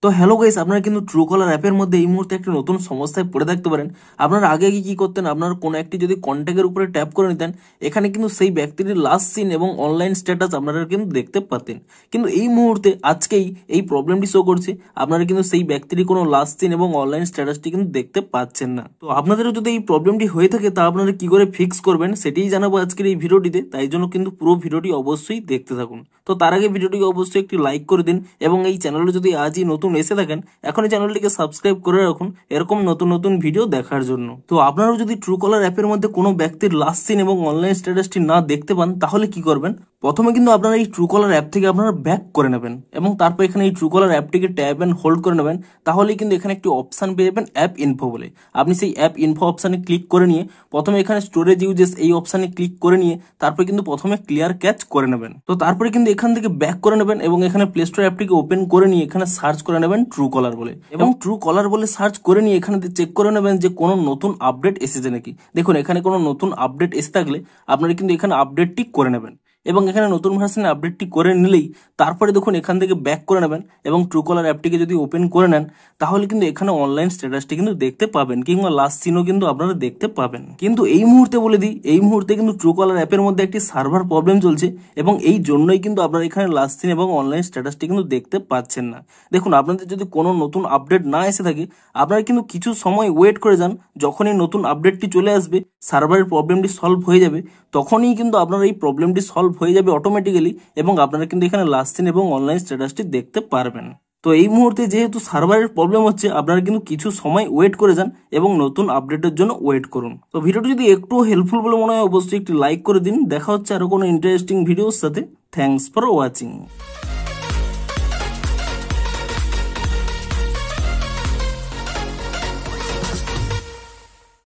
তো hello guys, আপনারা কিন্তু ট্রুকলার অ্যাপের মধ্যে এই মুহূর্তে একটা নতুন সমস্যায় পড়ে থাকতে পারেন। আপনারা আগে কি করতেন, আপনার কোনো একটি যদি কন্ট্যাক্টের উপরে ট্যাপ করে নিতেন, এখানে কিন্তু সেই ব্যক্তির লাস্ট সিন এবং অনলাইন স্ট্যাটাস আপনারা কিন্তু দেখতে পাতেন। কিন্তু এই মুহূর্তে আজকেই এই প্রবলেমটি শো করছে, আপনারা কিন্তু সেই ব্যক্তির কোনো লাস্ট সিন এবং অনলাইন স্ট্যাটাসটি কিন্তু দেখতে পাচ্ছেন না। তো আপনাদেরও যদি এই প্রবলেমটি হয়ে থাকে, তা আপনারা কি করে ফিক্স করবেন সেটাই জানাবো আজকের এই ভিডিওটিতে। তাই জন্য কিন্তু পুরো ভিডিওটি অবশ্যই দেখতে থাকুন। তো তার আগে ভিডিওটিকে অবশ্যই একটি লাইক করে দিন এবং এই চ্যানেলে যদি আজই নতুন এসে থাকেন, এখনই চ্যানেলটিকে সাবস্ক্রাইব করে রাখুন এরকম নতুন নতুন ভিডিও দেখার জন্য। তো আপনারাও যদি ট্রুকলার অ্যাপের মধ্যে কোনো ব্যক্তির লাস্ট সিন এবং অনলাইন স্ট্যাটাসটি না দেখতে পান, তাহলে কি করবেন? প্রথমে কিন্তু আপনারা এই ট্রুকলার অ্যাপ থেকে আপনারা ব্যাক করে নেবেন এবং তারপর এখানে এই ট্রুকলার অ্যাপটিকে ট্যাপ এন্ড হোল্ড করে নেবেন। তাহলেই কিন্তু এখানে একটি অপশন পেয়ে যাবেন অ্যাপ ইনফো বলে। আপনি সেই অ্যাপ ইনফো অপশানে ক্লিক করে নিয়ে প্রথমে এখানে স্টোরেজ ইউজেস এই অপশানে ক্লিক করে নিয়ে তারপরে কিন্তু প্রথমে ক্লিয়ার ক্যাচ করে নেবেন। তো তারপরে কিন্তু এখান থেকে ব্যাক করে নেবেন এবং এখানে প্লে স্টোর অ্যাপটিকে ওপেন করে নিয়ে এখানে সার্চ করে নেবেন ট্রুকলার বলে এবং ট্রুকলার বলে সার্চ করে নিয়ে এখানে চেক করে নেবেন যে কোনো নতুন আপডেট এসেছে নাকি। দেখুন, এখানে কোনো নতুন আপডেট এসে থাকলে আপনারা কিন্তু এখানে আপডেটটি করে নেবেন এবং এখানে নতুন ভার্সনে আপডেটটি করে নিলেই তারপরে দেখুন এখান থেকে ব্যাক করে নেবেন এবং ট্রুকলার অ্যাপটিকে যদি ওপেন করে নেন, তাহলে কিন্তু এখানে অনলাইন স্ট্যাটাসটি কিন্তু দেখতে পাবেন কিংবা লাস্ট সিনও কিন্তু আপনারা দেখতে পাবেন। কিন্তু এই মুহূর্তে বলে দিই, এই মুহূর্তে কিন্তু ট্রুকলার অ্যাপের মধ্যে একটি সার্ভার প্রবলেম চলছে এবং এই জন্যই কিন্তু আপনারা এখানে লাস্ট সিন এবং অনলাইন স্ট্যাটাসটি কিন্তু দেখতে পাচ্ছেন না। দেখুন, আপনাদের যদি কোনো নতুন আপডেট না এসে থাকে, আপনারা কিন্তু কিছু সময় ওয়েট করে যান। যখনই নতুন আপডেটটি চলে আসবে, সার্ভারের প্রবলেমটি সলভ হয়ে যাবে, তখনই কিন্তু আপনার এই প্রবলেমটি সলভ হয়ে যাবে অটোমেটিক্যালি এবং আপনারা কিন্তু এখানে লাস্ট সিন এবং অনলাইন স্ট্যাটাসটি দেখতে পারবেন। তো এই মুহূর্তে যেহেতু সার্ভারের প্রবলেম হচ্ছে, আপনারা কিন্তু কিছু সময় ওয়েট করে যান এবং নতুন আপডেটের জন্য ওয়েট করুন। তো ভিডিওটি যদি একটু হেল্পফুল বলে মনে হয়, অবশ্যই একটি লাইক করে দিন। দেখা হচ্ছে আরো কোনো ইন্টারেস্টিং ভিডিওর সাথে। Thanks for watching.